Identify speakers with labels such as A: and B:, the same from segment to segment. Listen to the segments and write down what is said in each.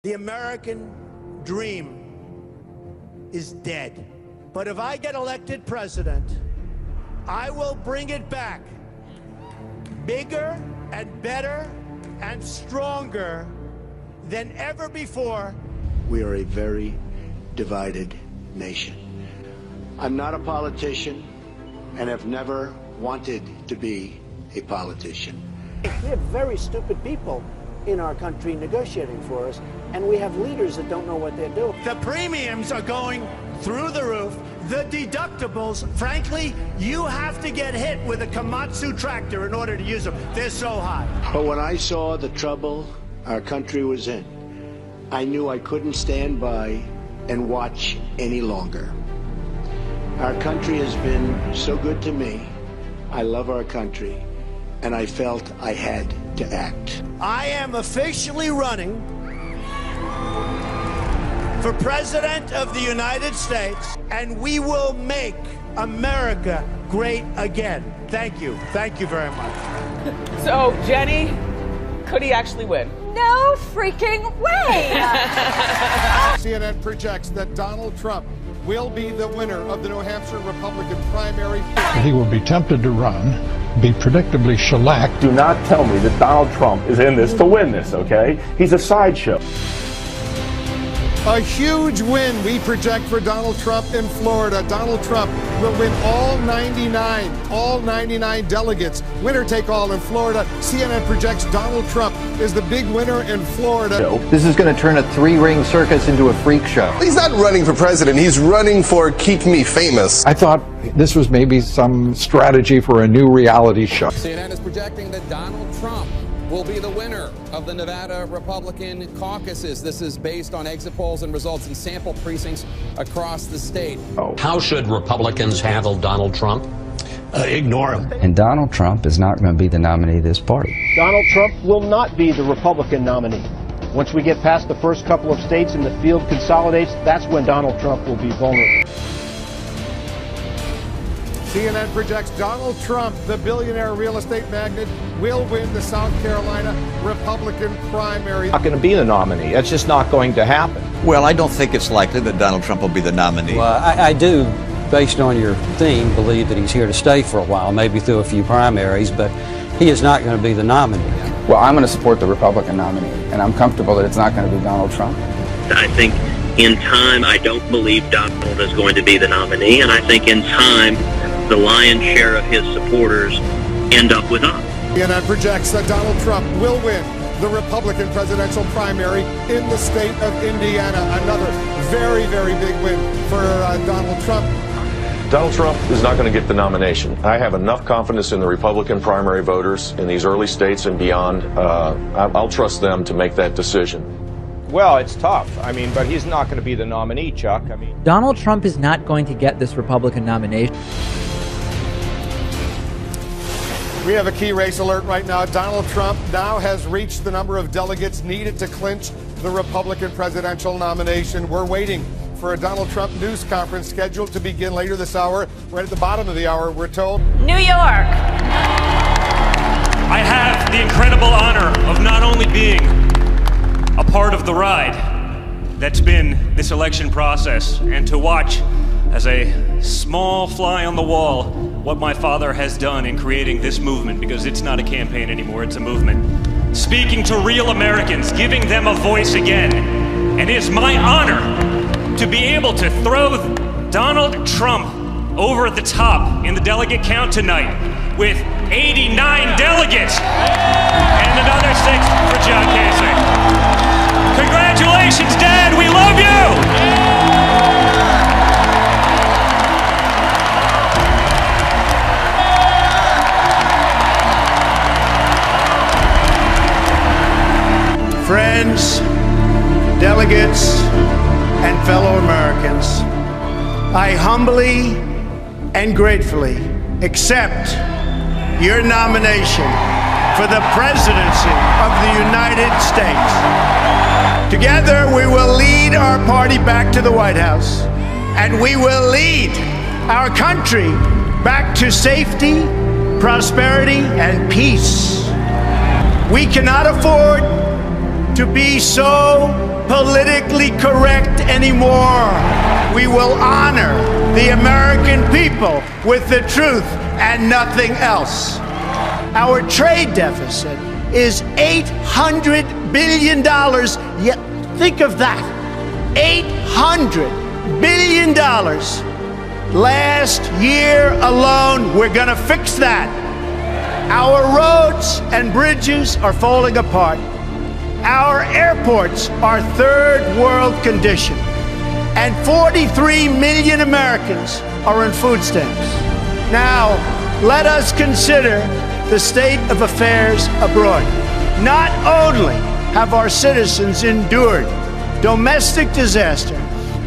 A: The American dream is dead. But if I get elected president, I will bring it back bigger and better and stronger than ever before.
B: We are a very divided nation. I'm not a politician and have never wanted to be a politician.
C: We have very stupid people in our country negotiating for us, and we have leaders that don't know what they're doing.
A: The premiums are going through the roof. The deductibles, frankly, you have to get hit with a Komatsu tractor in order to use them. They're so high.
B: But when I saw the trouble our country was in, I knew I couldn't stand by and watch any longer. Our country has been so good to me. I love our country, and I felt I had to act.
A: I am officially running for President of the United States, and we will make America great again. Thank you. Thank you very much.
D: So, Jenny, could he actually win?
E: No freaking way!
F: CNN projects that Donald Trump will be the winner of the New Hampshire Republican primary.
G: He will be tempted to run, be predictably shellacked.
H: Do not tell me that Donald Trump is in this to win this, okay? He's a sideshow.
F: A huge win we project for Donald Trump in Florida. Donald Trump will win all 99 delegates. Winner take all in Florida. CNN projects Donald Trump is the big winner in Florida.
I: This is going to turn a three-ring circus into a freak show.
J: He's not running for president. He's running for Keep Me Famous.
G: I thought this was maybe some strategy for a new reality show.
K: CNN is projecting that Donald Trump will be the winner of the Nevada Republican caucuses. This is based on exit polls and results in sample precincts across the state.
L: How should Republicans handle Donald Trump?
M: Ignore him.
N: And Donald Trump is not going to be the nominee of this party.
C: Donald Trump will not be the Republican nominee. Once we get past the first couple of states and the field consolidates, that's when Donald Trump will be vulnerable.
F: CNN projects Donald Trump, the billionaire real estate magnate, will win the South Carolina Republican primary.
O: Not going to be the nominee. That's just not going to happen.
P: Well, I don't think it's likely that Donald Trump will be the nominee.
N: Well, I do, based on your theme, believe that he's here to stay for a while, maybe through a few primaries, but he is not going to be the nominee.
I: Well, I'm going to support the Republican nominee, and I'm comfortable that it's not going to be Donald Trump.
Q: I think in time, I don't believe Donald is going to be the nominee, and I think in time, the lion's share of his supporters end up with us.
F: CNN projects that Donald Trump will win the Republican presidential primary in the state of Indiana. Another very, very big win for Donald Trump.
H: Donald Trump is not going to get the nomination. I have enough confidence in the Republican primary voters in these early states and beyond. I'll trust them to make that decision.
O: Well, it's tough. But he's not going to be the nominee, Chuck.
R: Donald Trump is not going to get this Republican nomination.
F: We have a key race alert right now. Donald Trump now has reached the number of delegates needed to clinch the Republican presidential nomination. We're waiting for a Donald Trump news conference scheduled to begin later this hour. Right at the bottom of the hour, we're told.
E: New York.
S: I have the incredible honor of not only being a part of the ride that's been this election process, and to watch as a small fly on the wall what my father has done in creating this movement, because it's not a campaign anymore, it's a movement. Speaking to real Americans, giving them a voice again. And it is my honor to be able to throw Donald Trump over the top in the delegate count tonight with 89 delegates and another 6 for John Kasich. Congratulations, Dad, we love you!
A: Friends, delegates, and fellow Americans, I humbly and gratefully accept your nomination for the presidency of the United States. Together, we will lead our party back to the White House, and we will lead our country back to safety, prosperity, and peace. We cannot afford to be so politically correct anymore. We will honor the American people with the truth and nothing else. Our trade deficit is $800 billion. Yet, think of that. $800 billion. Last year alone, we're going to fix that. Our roads and bridges are falling apart. Our airports are third world condition. And 43 million Americans are on food stamps. Now, let us consider the state of affairs abroad. Not only have our citizens endured domestic disaster,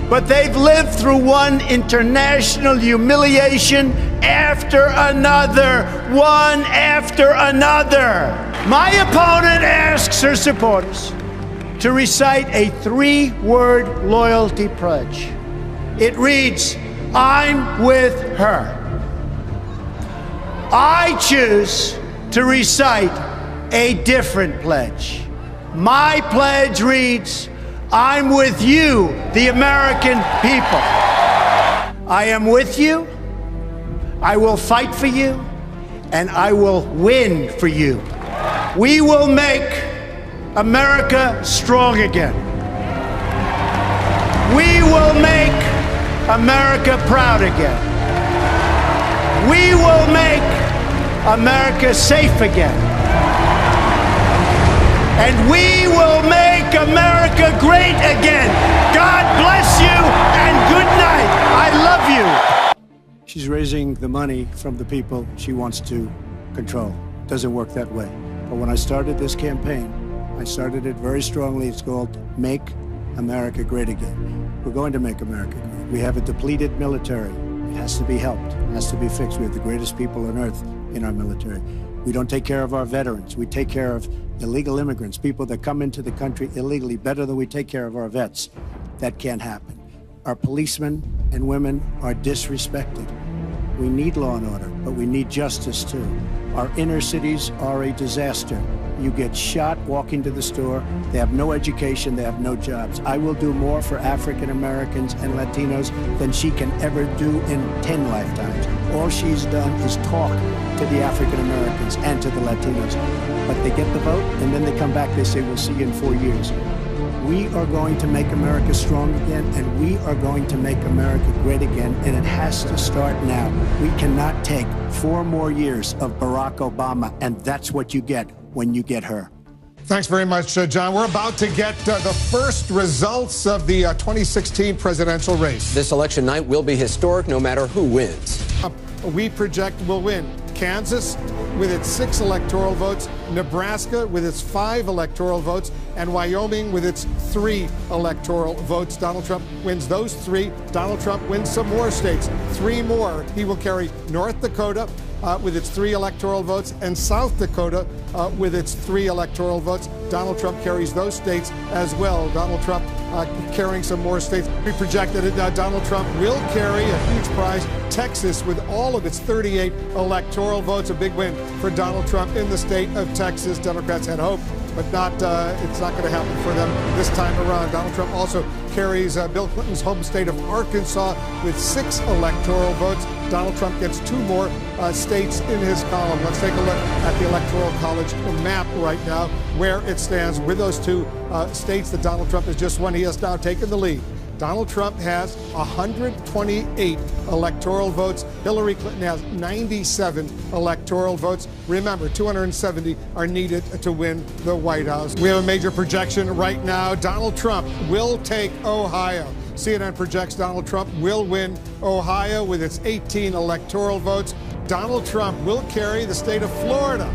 A: but they've lived through one international humiliation after another, one after another. My opponent asks her supporters to recite a 3-word loyalty pledge. It reads, I'm with her. I choose to recite a different pledge. My pledge reads, I'm with you, the American people. I am with you, I will fight for you, and I will win for you. We will make America strong again. We will make America proud again. We will make America safe again. And we will make America great again. God bless you and good night. I love you. She's raising the money from the people she wants to control. Doesn't work that way. But when I started this campaign, I started it very strongly. It's called Make America Great Again. We're going to make America great. We have a depleted military. It has to be helped. It has to be fixed. We have the greatest people on earth in our military. We don't take care of our veterans. We take care of illegal immigrants, people that come into the country illegally, better than we take care of our vets. That can't happen. Our policemen and women are disrespected. We need law and order, but we need justice too. Our inner cities are a disaster. You get shot walking to the store. They have no education. They have no jobs. I will do more for African Americans and Latinos than she can ever do in 10 lifetimes. All she's done is talk to the African Americans and to the Latinos. But they get the vote, and then they come back, they say, we'll see you in 4 years. We are going to make America strong again, and we are going to make America great again, and it has to start now. We cannot take 4 more years of Barack Obama, and that's what you get when you get her.
F: Thanks very much, John. We're about to get the first results of the 2016 presidential race.
T: This election night will be historic no matter who wins.
F: We project will win Kansas with its 6 electoral votes, Nebraska with its 5 electoral votes, and Wyoming with its 3 electoral votes. Donald Trump wins those 3. Donald Trump wins some more states, 3 more. He will carry North Dakota with its 3 electoral votes, and South Dakota with its 3 electoral votes. Donald Trump carries those states as well. Donald Trump carrying some more states. We project that Donald Trump will carry a huge prize. Texas with all of its 38 electoral votes, a big win for Donald Trump in the state of Texas. Democrats had hope, but it's not going to happen for them this time around. Donald Trump also carries Bill Clinton's home state of Arkansas with 6 electoral votes. Donald Trump gets 2 more states in his column. Let's take a look at the Electoral College map right now, where it stands with those 2 states that Donald Trump has just won. He has now taken the lead. Donald Trump has 128 electoral votes. Hillary Clinton has 97 electoral votes. Remember, 270 are needed to win the White House. We have a major projection right now. Donald Trump will take Ohio. CNN projects Donald Trump will win Ohio with its 18 electoral votes. Donald Trump will carry the state of Florida.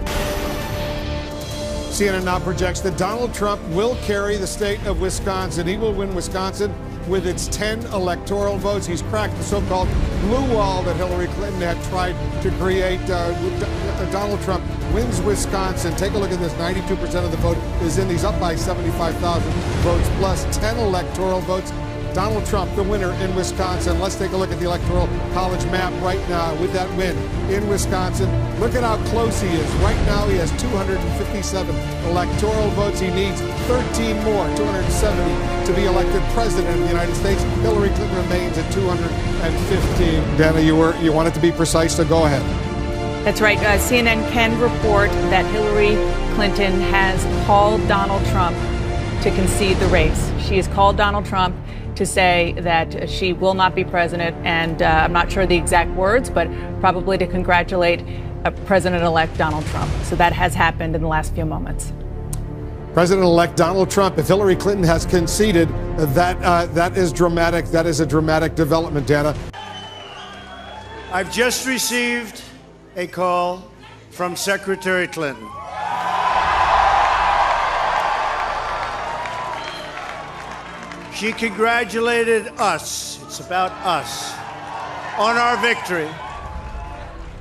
F: CNN now projects that Donald Trump will carry the state of Wisconsin. He will win Wisconsin with its 10 electoral votes. He's cracked the so-called blue wall that Hillary Clinton had tried to create. Donald Trump wins Wisconsin. Take a look at this. 92% of the vote is in. He's up by 75,000 votes plus 10 electoral votes. Donald Trump, the winner in Wisconsin. Let's take a look at the Electoral College map right now with that win in Wisconsin. Look at how close he is. Right now he has 257 electoral votes. He needs 13 more, 270, to be elected president of the United States. Hillary Clinton remains at 215. Dana, you wanted to be precise, so go ahead.
U: That's right. CNN can report that Hillary Clinton has called Donald Trump to concede the race. She has called Donald Trump to say that she will not be president, and I'm not sure the exact words, but probably to congratulate President-elect Donald Trump. So that has happened in the last few moments.
F: President-elect Donald Trump, if Hillary Clinton has conceded, that is dramatic. That is a dramatic development, Dana.
A: I've just received a call from Secretary Clinton. She congratulated us, it's about us, on our victory.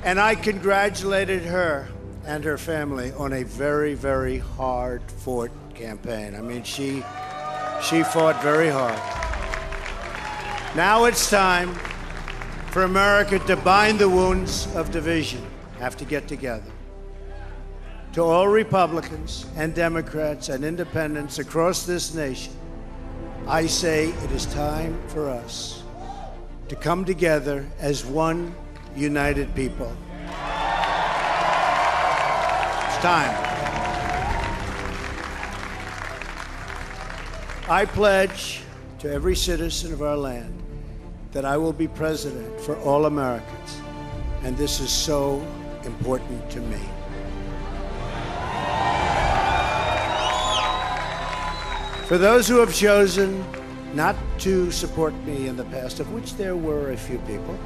A: And I congratulated her and her family on a very, very hard-fought campaign. I mean, she fought very hard. Now it's time for America to bind the wounds of division, have to get together. To all Republicans and Democrats and independents across this nation, I say it is time for us to come together as one united people. It's time. I pledge to every citizen of our land that I will be president for all Americans, and this is so important to me. For those who have chosen not to support me in the past, of which there were a few people,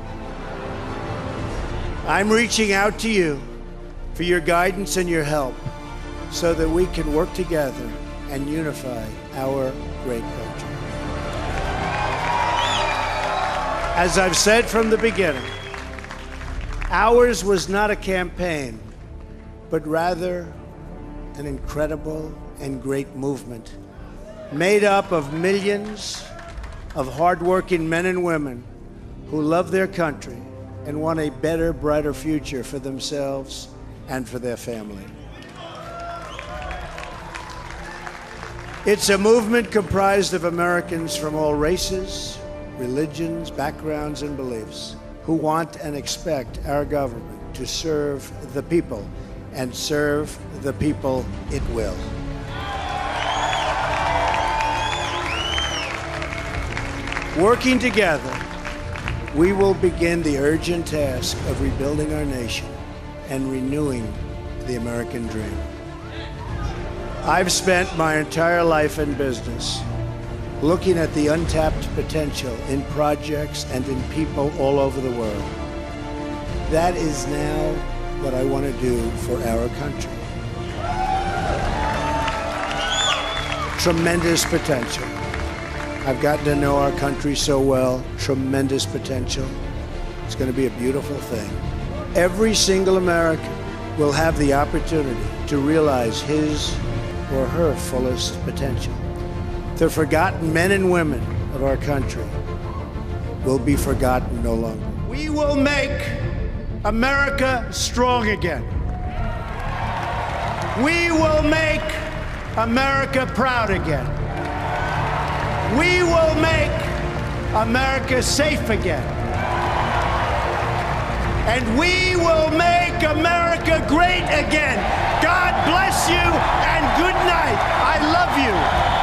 A: I'm reaching out to you for your guidance and your help so that we can work together and unify our great country. As I've said from the beginning, ours was not a campaign, but rather an incredible and great movement made up of millions of hardworking men and women who love their country and want a better, brighter future for themselves and for their family. It's a movement comprised of Americans from all races, religions, backgrounds, and beliefs who want and expect our government to serve the people, and serve the people it will. Working together, we will begin the urgent task of rebuilding our nation and renewing the American dream. I've spent my entire life in business looking at the untapped potential in projects and in people all over the world. That is now what I want to do for our country. Tremendous potential. I've gotten to know our country so well. Tremendous potential. It's going to be a beautiful thing. Every single American will have the opportunity to realize his or her fullest potential. The forgotten men and women of our country will be forgotten no longer. We will make America strong again. We will make America proud again. We will make America safe again. And we will make America great again. God bless you and good night. I love you.